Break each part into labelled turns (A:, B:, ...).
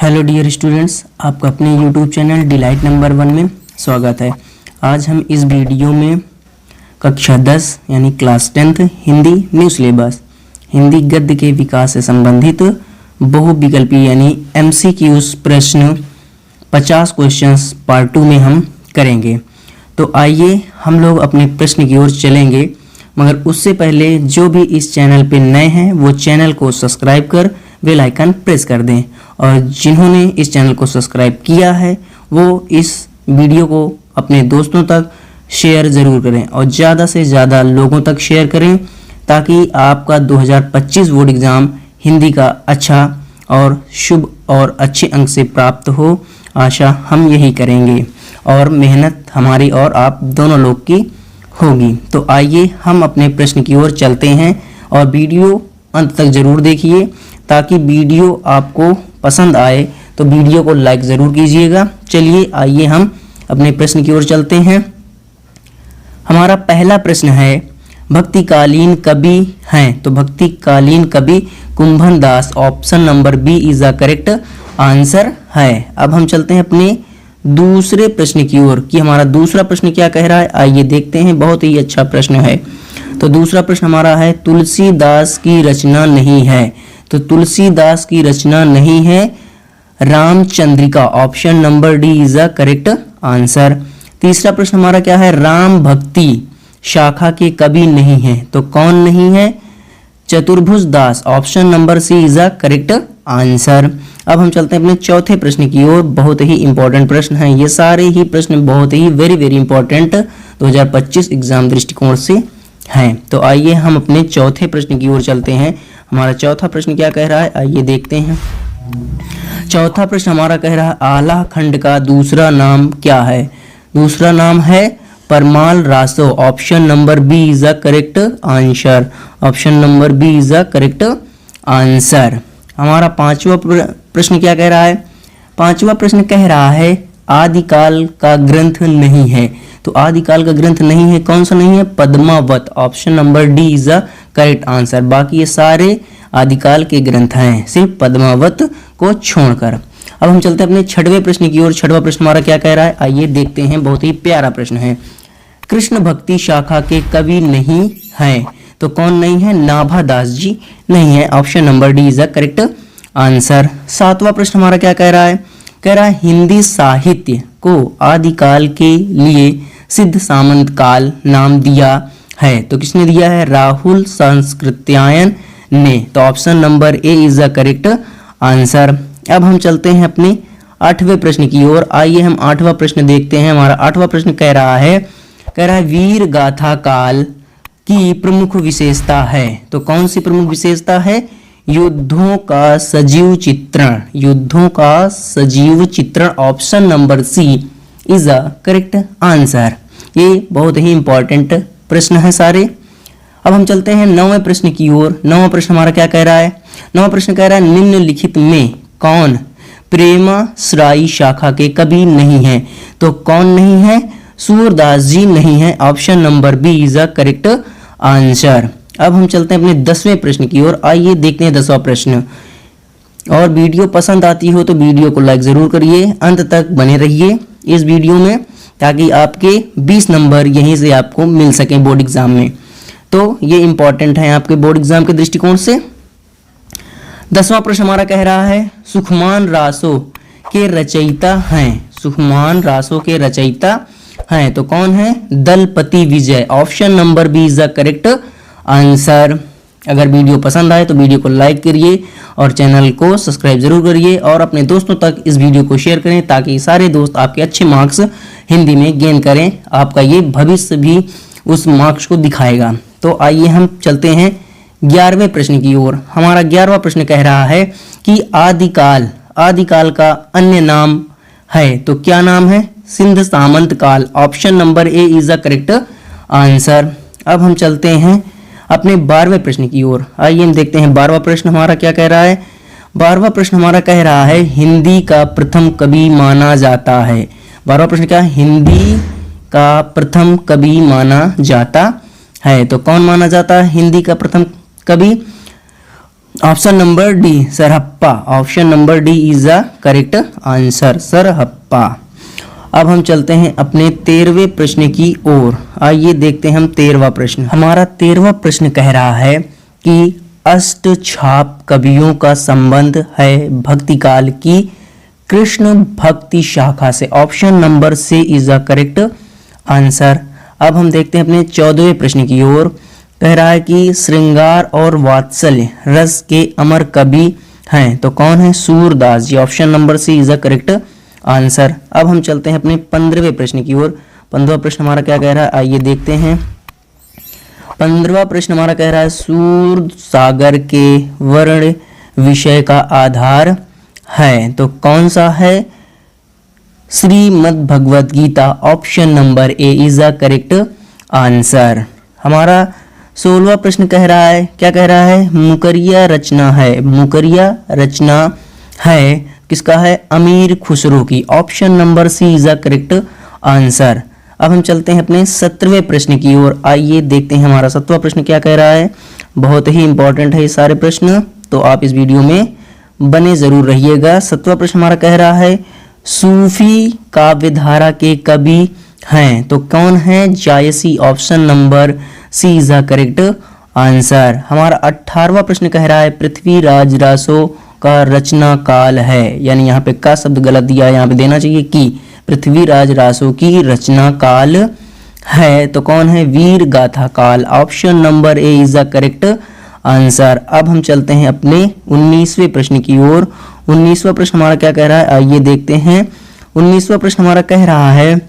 A: Hello dear students, आपका अपने YouTube channel delight number 1 में स्वागत है। आज हम इस वीडियो में कक्षा 10 यानी class 10th Hindi new syllabus Hindi गद्य के विकास से संबंधित बहुविकल्पी यानी MCQs प्रश्न 50 क्वेश्चंस पार्ट 2 में हम करेंगे। तो आइए हम लोग अपने प्रश्न की ओर चलेंगे, मगर उससे पहले जो भी इस चैनल पे नए हैं वो चैनल को सब्सक्राइब कर बेल आइकन प्रेस कर दें, और जिन्होंने इस चैनल को सब्सक्राइब किया है वो इस वीडियो को अपने दोस्तों तक शेयर ज़रूर करें और ज़्यादा से ज़्यादा लोगों तक शेयर करें, ताकि आपका 2025 बोर्ड एग्ज़ाम हिंदी का अच्छा और शुभ और अच्छे अंक से प्राप्त हो। आशा हम यही करेंगे और मेहनत हमारी और आप दोनों लोग की होगी। तो आइए हम अपने प्रश्न की ओर चलते हैं और वीडियो अंत तक ज़रूर देखिए, ताकि वीडियो आपको पसंद आए तो वीडियो को लाइक ज़रूर कीजिएगा। चलिए आइए हम अपने प्रश्न की ओर चलते हैं। हमारा पहला प्रश्न है, भक्तिकालीन कवि हैं, तो भक्तिकालीन कवि Kumbhan Das, option number B is the correct answer है। अब हम चलते हैं अपने दूसरे प्रश्न की ओर कि हमारा दूसरा प्रश्न क्या कह रहा है। आइए देखते हैं, बहुत ही अच्छा प्रश्न है। तो दूसरा प्रश्न हमारा है, तुलसीदास की रचना नहीं है, तो तुलसीदास की रचना नहीं है Ramchandrika, option number D is the correct answer. तीसरा प्रश्न हमारा क्या है, राम भक्ति शाखा के कवि नहीं है, तो कौन नहीं है, Chaturbhuj Das, option number C is the correct answer. अब हम चलते हैं अपने चौथे प्रश्न की ओर। बहुत ही इंपॉर्टेंट प्रश्न है, ये सारे ही प्रश्न बहुत ही वेरी इंपॉर्टेंट 2025 एग्जाम दृष्टिकोण से हैं। तो आइए हम अपने चौथे प्रश्न की ओर चलते हैं। हमारा चौथा प्रश्न क्या कह रहा है, आइए देखते हैं। चौथा प्रश्न हमारा कह रहा है, आला खंड का दूसरा नाम क्या है। दूसरा नाम है Parmal Raso, option number B is the correct answer, option number B is the correct answer. हमारा पांचवा प्रश्न क्या कह रहा है, पांचवा प्रश्न कह रहा है, आदिकाल का ग्रंथ नहीं है, तो आदिकाल का ग्रंथ नहीं है, कौन सा नहीं है, Padmavat, option number D is the correct answer. बाकी ये सारे आदिकाल के ग्रंथ हैं, सिर्फ पद्मावत को छोड़कर। अब हम चलते हैं अपने छठवें प्रश्न की ओर। छठवां प्रश्न हमारा क्या कह रहा है, आइए देखते हैं, बहुत ही प्यारा प्रश्न है। कृष्ण भक्ति शाखा के कवि नहीं है, तो कौन नहीं है, नाभादास जी नहीं है, option number D is the correct answer. सातवां प्रश्न हमारा क्या कह रहा है, कह रहा है हिंदी साहित्य को आदिकाल के लिए सिद्ध सामंत काल नाम दिया है, तो किसने दिया है, राहुल संस्कृत्यायन ने, तो option number A is the correct answer. अब हम चलते हैं अपने आठवें प्रश्न की ओर। आइए हम आठवां प्रश्न देखते हैं। हमारा आठवां प्रश्न कह रहा है वीर गाथा काल की प्रमुख विशेषता है, तो कौन सी प्रमुख विशेषता है, युद्धों का सजीव चित्रण, युद्धों का सजीव चित्रण, option number C is the correct answer. ये बहुत ही इंपॉर्टेंट प्रश्न है सारे। अब हम चलते हैं नौवें प्रश्न की ओर। नौवां प्रश्न हमारा क्या कह रहा है, नौवां प्रश्न कह रहा है, निम्नलिखित में कौन प्रेमाश्रायी शाखा के कवि नहीं है, तो कौन नहीं है, सूरदास जी नहीं है, option number B is the correct answer. अब हम चलते हैं अपने 10वें प्रश्न की ओर। आइए देखते हैं 10वां प्रश्न। और वीडियो पसंद आती हो तो वीडियो को लाइक ज़रूर करिए, अंत तक बने रहिए इस वीडियो में, ताकि आपके 20 नंबर यहीं से आपको मिल सकें बोर्ड एग्जाम में। तो ये इंपॉर्टेंट है आपके बोर्ड एग्जाम के दृष्टिकोण से। 10वां प्रश्न हमारा कह रहा है, सुखमान रासो के रचयिता हैं, सुखमान रासो के रचयिता हैं, तो कौन है, Thalapathy Vijay, option number B is the correct answer. अगर वीडियो पसंद आए तो वीडियो को लाइक करिए और चैनल को सब्सक्राइब जरूर करिए और अपने दोस्तों तक इस वीडियो को शेयर करें, ताकि सारे दोस्त आपके अच्छे मार्क्स हिंदी में गेन करें। आपका ये भविष्य भी उस मार्क्स को दिखाएगा। तो आइए हम चलते हैं 11वें प्रश्न की ओर। हमारा 11वां प्रश्न कह रहा है कि आदिकाल, आदिकाल का अन्य नाम है, तो क्या नाम है, सिंध सामंत काल, option number A is the correct answer. अब हम चलते हैं अपने 12वें प्रश्न की ओर। आइए हम देखते हैं 12वां प्रश्न हमारा क्या कह रहा है। 12वां प्रश्न हमारा कह रहा है, हिंदी का प्रथम कवि माना जाता है। 12वां प्रश्न क्या, हिंदी का प्रथम कवि माना जाता है, तो कौन माना जाता है हिंदी का प्रथम कवि, option number D Sarahpa. Option number D is the correct answer, Sarahpa. अब हम चलते हैं अपने 13वें प्रश्न की ओर। आइए देखते हैं हम 13वां प्रश्न। हमारा 13वां प्रश्न कह रहा है कि अष्टछाप कवियों का संबंध है भक्ति काल की कृष्ण भक्ति शाखा से। Option number C is the correct answer. अब हम देखते हैं अपने 14वें प्रश्न की ओर। कह रहा है कि श्रृंगार और वात्सल्य रस के अमर कवि हैं, तो कौन है? Surdas ji. Option number C is the correct answer. अब हम चलते हैं अपने 15वें प्रश्न की ओर। 15वां प्रश्न हमारा क्या कह रहा है, आइए देखते हैं। 15वां प्रश्न हमारा कह रहा है सूर सागर के वर्ण विषय का आधार है, तो कौन सा है? Shrimad Bhagavad Gita. Option number A is the correct answer. हमारा 16वां प्रश्न कह रहा है, क्या कह रहा है? मुकरिया रचना है। मुकरिया रचना है किसका है? अमीर खुसरो की। Option number C is the correct answer. अब हम चलते हैं अपने 17वें प्रश्न की ओर। आइए देखते हैं हमारा 17वां प्रश्न क्या कह रहा है। बहुत ही इंपॉर्टेंट है ये सारे प्रश्न, तो आप इस वीडियो में बने जरूर रहिएगा। 17वां प्रश्न हमारा कह रहा है सूफी काव्यधारा के कवि हैं, तो कौन है? Jayasi. Option number C is the correct answer. हमारा 18वां प्रश्न कह रहा है पृथ्वीराज रासो का रचना काल है, यानी यहाँ पे का शब्द गलत दिया है, यहाँ पे देना चाहिए कि। पृथ्वीराज रासो की रचना काल है, तो कौन है? वीर गाथा काल। Option number A is the correct answer. अब हम चलते हैं अपने 19वें प्रश्न की ओर। 19वां प्रश्न हमारा क्या कह रहा है, आइए देखते हैं। 19वां प्रश्न हमारा कह रहा है,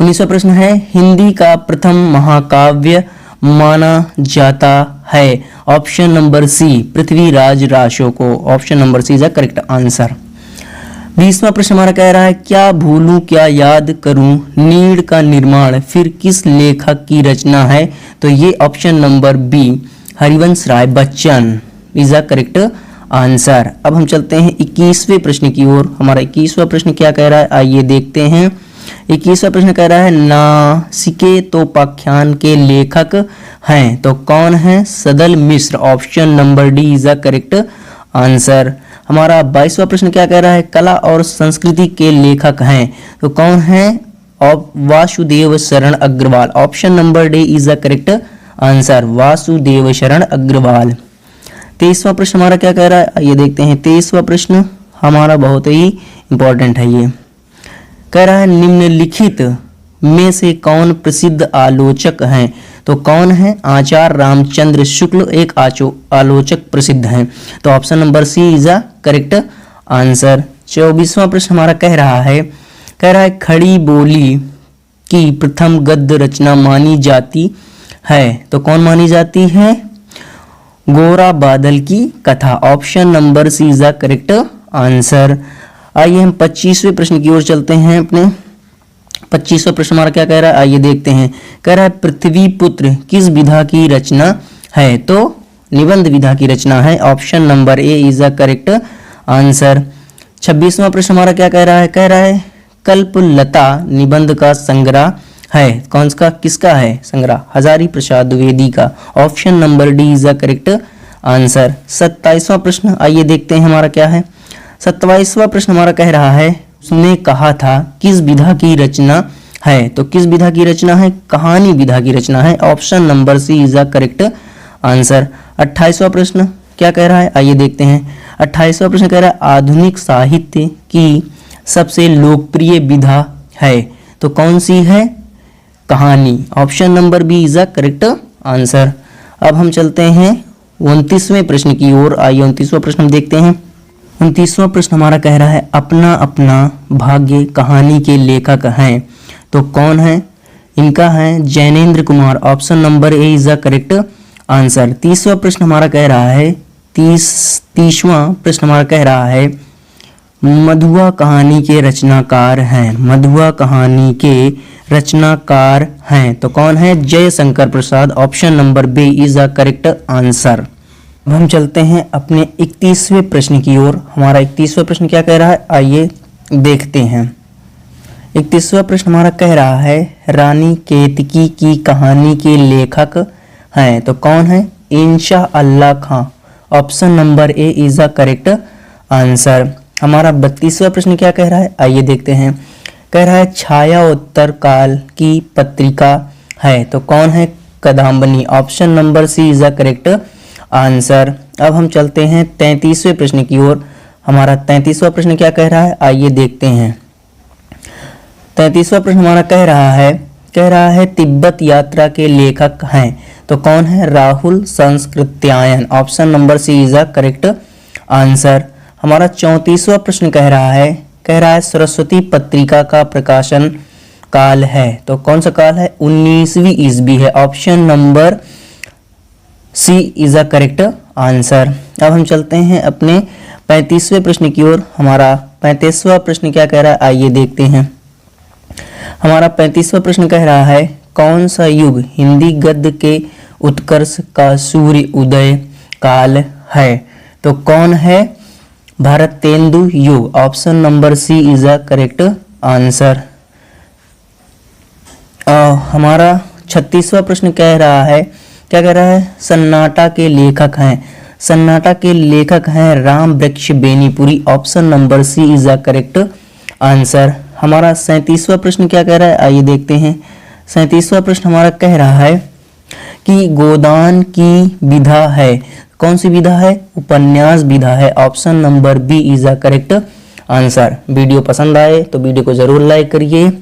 A: 19वां प्रश्न है हिंदी का प्रथम महाकाव्य माना जाता है। Option number C Prithviraj Raso को। Option number C is the correct answer. 20वां प्रश्न हमारा कह रहा है क्या भूलूं क्या याद करूं नीड़ का निर्माण फिर किस लेखक की रचना है, तो ये option number B Harivansh Rai Bachchan is the correct answer. अब हम चलते हैं 21वें प्रश्न की ओर। हमारा 21वां प्रश्न क्या कह रहा है, आइए देखते हैं। 21वां प्रश्न कह रहा है नासिकेतोपाख्यान के लेखक हैं, तो कौन है? Sadal Mishra. Option number D is the correct answer. हमारा 22वां प्रश्न क्या कह रहा है कला और संस्कृति के लेखक हैं, तो कौन है? Vasudev Sharan Agrawal. Option number D is the correct answer, Vasudev Sharan Agrawal. 23वां प्रश्न हमारा क्या कह रहा है, आइए देखते हैं। 23वां प्रश्न हमारा बहुत ही इंपॉर्टेंट है। ये कह रहा है निम्नलिखित में से कौन प्रसिद्ध आलोचक हैं, तो कौन है? आचार्य रामचंद्र शुक्ल एक आलोचक प्रसिद्ध हैं, तो option number C is the correct answer. 24वां प्रश्न हमारा कह रहा है खड़ी बोली की प्रथम गद्य रचना मानी जाती है, तो कौन मानी जाती है? गोरा बादल की कथा। Option number C is the correct answer. आइए हम 25वें प्रश्न की ओर चलते हैं। अपने 25वां प्रश्न हमारा क्या कह रहा है, आइए देखते हैं। कह रहा है पृथ्वी पुत्र किस विधा की रचना है, तो निबंध विधा की रचना है। Option number A is the correct answer. 26वां प्रश्न हमारा क्या कह रहा है कल्पलता निबंध का संग्रह है, कौन सा किसका है संग्रह? हजारी प्रसाद द्विवेदी का। Option number D is the correct answer. 27वां प्रश्न आइए देखते हैं हमारा क्या है। 27वां प्रश्न हमारा कह रहा है उसने कहा था किस विधा की रचना है, तो किस विधा की रचना है? कहानी विधा की रचना है। Option number C is the correct answer. 28वां प्रश्न क्या कह रहा है, आइए देखते हैं। 28वां प्रश्न कह रहा है आधुनिक साहित्य की सबसे लोकप्रिय विधा है, तो कौन सी है? कहानी। Option number B is the correct answer. अब हम चलते हैं 29वें प्रश्न की ओर। आइए 29वां प्रश्न हम देखते हैं। 29वां प्रश्न हमारा कह रहा है अपना अपना भाग्य कहानी के लेखक हैं, तो कौन है? इनका है Jainendra Kumar. Option number A is the correct answer. 30वां प्रश्न हमारा कह रहा है 30वां प्रश्न हमारा कह रहा है मधुआ कहानी के रचनाकार हैं। मधुआ कहानी के रचनाकार हैं, तो कौन है? Jaishankar Prasad. Option number B is the correct answer. अब हम चलते हैं अपने 31वें प्रश्न की ओर। हमारा 31वां प्रश्न क्या कह रहा है, आइए देखते हैं। 31वां प्रश्न हमारा कह रहा है रानी केतकी की कहानी के लेखक हैं, तो कौन है? Insha Allah Khan. Option number A is the correct answer. हमारा 32वां प्रश्न क्या कह रहा है, आइए देखते हैं। कह रहा है छाया उत्तर काल की पत्रिका है, तो कौन है, Kadambini. Option number C is the correct answer. अब हम चलते हैं 33वें प्रश्न की ओर। हमारा 33वां प्रश्न क्या कह रहा है, आइए देखते हैं। 33वां प्रश्न हमारा कह रहा है तिब्बत यात्रा के लेखक हैं, तो कौन है, Rahul Sankrityayan. Option number C is the correct answer. हमारा 34वां प्रश्न कह रहा है सरस्वती पत्रिका का प्रकाशन काल है, तो कौन सा काल है, 19वीं ईस्वी है। Option number C is the correct answer. अब हम चलते हैं अपने 35वें प्रश्न की ओर। हमारा 35वां प्रश्न क्या कह रहा है, आइए देखते हैं। हमारा 35वां प्रश्न कह रहा है कौन सा युग हिंदी गद्य के उत्कर्ष का सूर्य उदय काल है, तो कौन है, भारतेंदु युग। Option number C is the correct answer. हमारा 36वां प्रश्न क्या कह रहा है, सन्नाटा के लेखक हैं Ram Vriksh Benipuri. Option number C is the correct answer. हमारा 37वां प्रश्न क्या कह रहा है, आइए देखते हैं। 37वां प्रश्न हमारा कह रहा है कि गोदान की विधा है, कौन सी विधा है, उपन्यास विधा है। Option number B is the correct answer. Video पसंद आए तो वीडियो को जरूर लाइक करिए।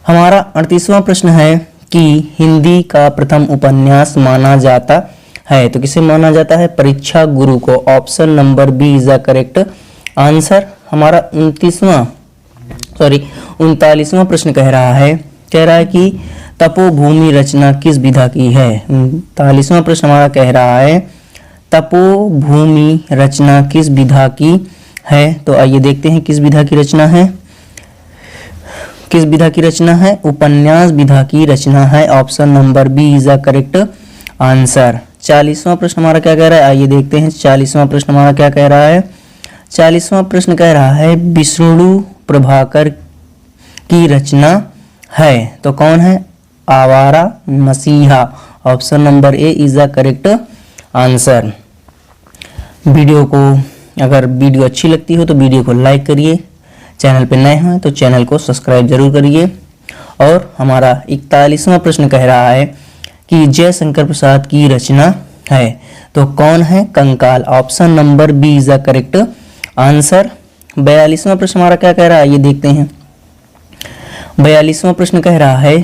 A: हमारा 38वां प्रश्न है कि हिंदी का प्रथम उपन्यास माना जाता है, तो किसे माना जाता है, परीक्षा गुरु को। Option number B is the correct answer. हमारा 39वां प्रश्न कह रहा है कि तपोभूमि रचना किस विधा की है। 39वां प्रश्न हमारा कह रहा है तपोभूमि रचना किस विधा की है, तो आइए देखते हैं किस विधा की रचना है, उपन्यास विधा की रचना है। Option number B is the correct answer. 40वां प्रश्न हमारा क्या कह रहा है, आइए देखते हैं। 40वां प्रश्न हमारा क्या कह रहा है, 40वां प्रश्न कह रहा है विष्णु प्रभाकर की रचना है, तो कौन है, आवारा मसीहा। Option number A is the correct answer. अगर वीडियो अच्छी लगती हो तो वीडियो को लाइक करिए, चैनल पे नए हैं तो चैनल को सब्सक्राइब जरूर करिए। और हमारा 41वां प्रश्न कह रहा है कि जयशंकर प्रसाद की रचना है, तो कौन है, Kankal. Option number B is the correct answer. 42वां प्रश्न हमारा क्या कह रहा है, ये देखते हैं। 42वां प्रश्न कह रहा है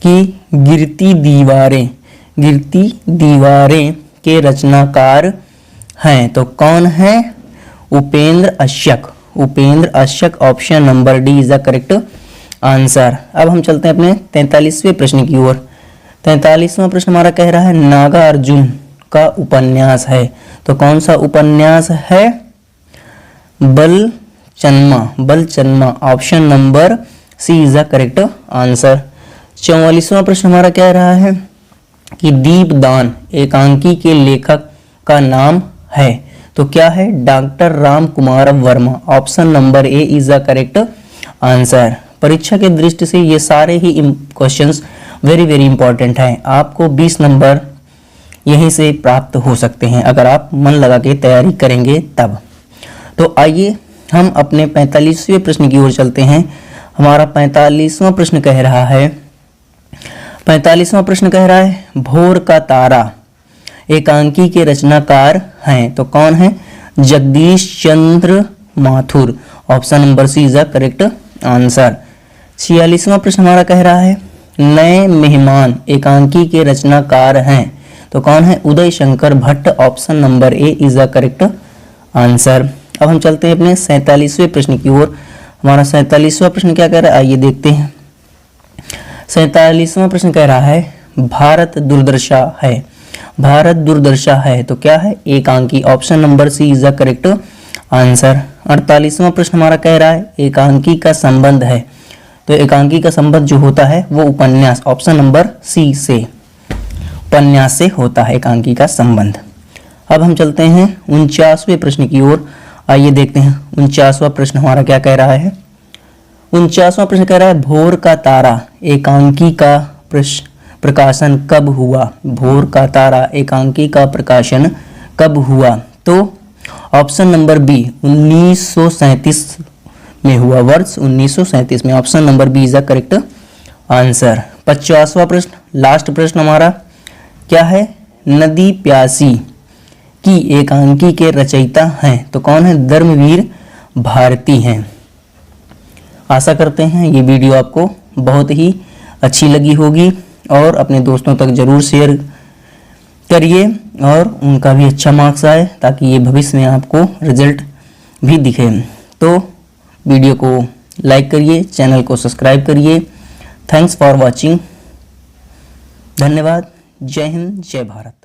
A: कि गिरती दीवारें के रचनाकार हैं, तो कौन है, Upendra Ashk. Option number D is the correct answer. अब हम चलते हैं अपने 43वें प्रश्न की ओर। 43वां प्रश्न हमारा कह रहा है नागार्जुन का उपन्यास है, तो कौन सा उपन्यास है, Balchanma. Option number C is the correct answer. 44वां प्रश्न हमारा कह रहा है कि दीपदान एकांकी के लेखक का नाम है, तो क्या है, doctor Ram Kumar Verma. Option number A is the correct answer. परीक्षा के दृष्टि से ये सारे ही क्वेश्चंस वेरी वेरी इंपॉर्टेंट हैं। आपको 20 नंबर यहीं से प्राप्त हो सकते हैं अगर आप मन लगा के तैयारी करेंगे तब। तो आइए हम अपने 45वें प्रश्न की ओर चलते हैं। हमारा 45वां प्रश्न कह रहा है भोर का तारा एकांकी के रचनाकार हैं, तो कौन है, Jagdish Chandra Mathur. Option number C is the correct answer. 46वां प्रश्न हमारा कह रहा है नए मेहमान एकांकी के रचनाकार हैं, तो कौन है, Uday Shankar Bhatt. Option number A is the correct answer. अब हम चलते हैं अपने 47वें प्रश्न की ओर। हमारा 47वां प्रश्न क्या कह रहा है, आइए देखते हैं। 47वां प्रश्न कह रहा है भारत दुर्दशा है, तो क्या है, एकांकी। Option number C is the correct answer. 48वां प्रश्न हमारा कह रहा है एकांकी का संबंध है, तो एकांकी का संबंध जो होता है वो उपन्यास। ऑप्शन नंबर सी से उपन्यास से होता है एकांकी का संबंध। अब हम चलते हैं 49वें प्रश्न की ओर। आइए देखते हैं 49वां प्रश्न हमारा क्या कह रहा है। 49वां प्रश्न कह रहा है भोर का तारा एकांकी का प्रकाशन कब हुआ। भोर का तारा एकांकी का प्रकाशन कब हुआ? तो ऑप्शन नंबर बी 1937 में हुआ, वर्ष 1937 में। Option number B is the correct answer. 50वां प्रश्न, लास्ट प्रश्न हमारा क्या है? नदी प्यासी की एकांकी के रचयिता हैं तो कौन है? धर्मवीर भारती हैं। आशा करते हैं ये वीडियो आपको बहुत ही अच्छी लगी होगी और अपने दोस्तों तक जरूर शेयर करिए और उनका भी अच्छा मार्क्स आए ताकि ये भविष्य में आपको रिजल्ट भी दिखे। तो वीडियो को लाइक करिए, चैनल को सब्सक्राइब करिए। Thanks for watching. धन्यवाद। जय हिंद, जय भारत।